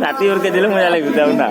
छाती और के दिलो मजा लगे जाऊ ना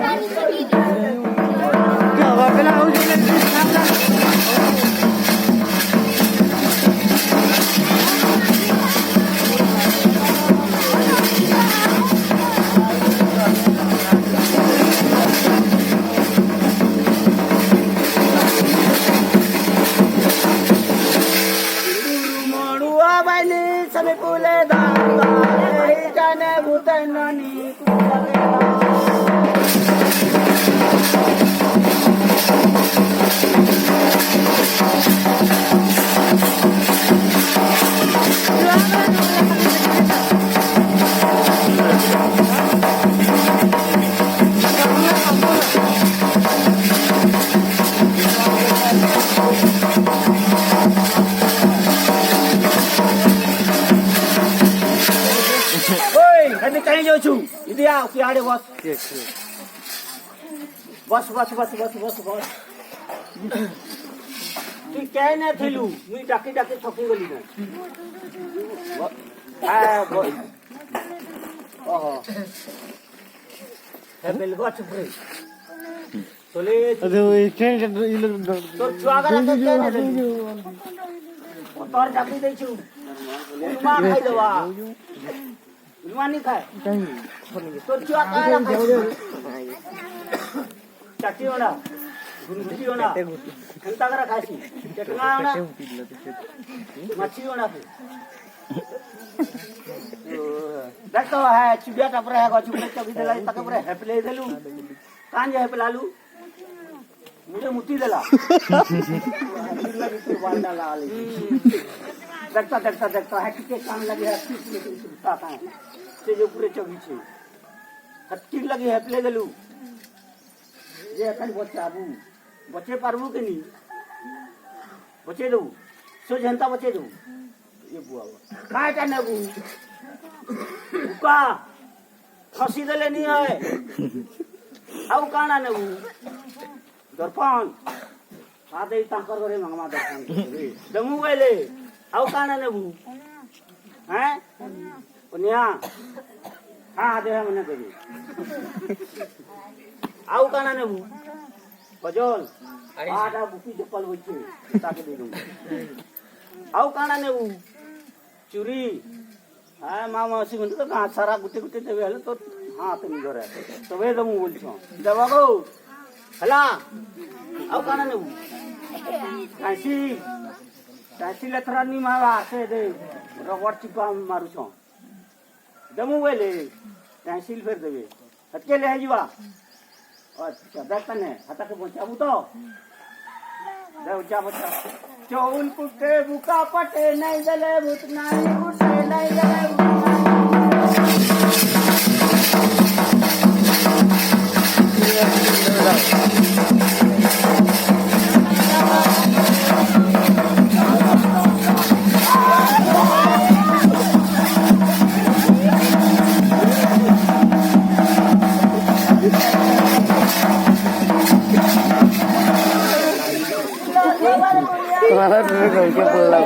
कहीं जो छू इधर आओ कि आड़े बस बस बस बस बस बस बस तू क्या ना थिलू मुई डाकी डाकी थकी गली ना हां बोल ओहो है बेलगो छुपरे तोले अरे वो ट्रेन तो छुआगर तो क्या ना तोर डाकी दे छू मां खाई दवा नहीं खाए तो क्या खाएगा चट्टी होना गुंडी होना खंता करा खासी चटना होना मच्छी होना देखो है चुबिया टपर है को चुबिया कभी देला तक पर है प्ले देलू कान जे है प्लालू मुझे मुट्ठी देला वांडा लाल देखता देखता देखता है कि काम लगे है आता है से जो पूरे चौकी छे हट्टी लगी है प्ले देलू ये कल बच्चा आबू बच्चे पारबू के नहीं बच्चे दो सो जनता बच्चे दो ये बुआ काय का नबू का खसी देले नहीं है आउ काना नबू दर्पण आदे ताकर करे मंगमा दर्पण दमु गले आउ काना नबू हैं पुनिया हां दे मने करी आउ काना नबू बजोल आडा बुकी चप्पल होइछे ताके दे दूं आउ काना नबू चूरी हां मामा सी मन तो का सारा गुटे गुटे देवे हले तो हां तुम घरे तबे दमु बोलछो देवा गो हला आउ काना नबू काशी लथरानी मावा से दे रबड़ चिपा मारू छो दमु वेले काशी फेर देबे हटके ले आजीवा अच्छा देखने हटा के बचाबू तो दे उचा बचा चौल पुटे बुका पटे नहीं दले भूत नाही पुटे नहीं दले तुम्हारा घर के बोला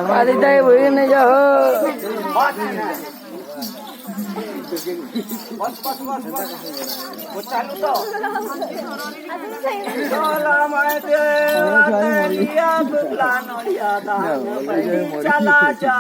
Bang đây bữa nay giờ चला जा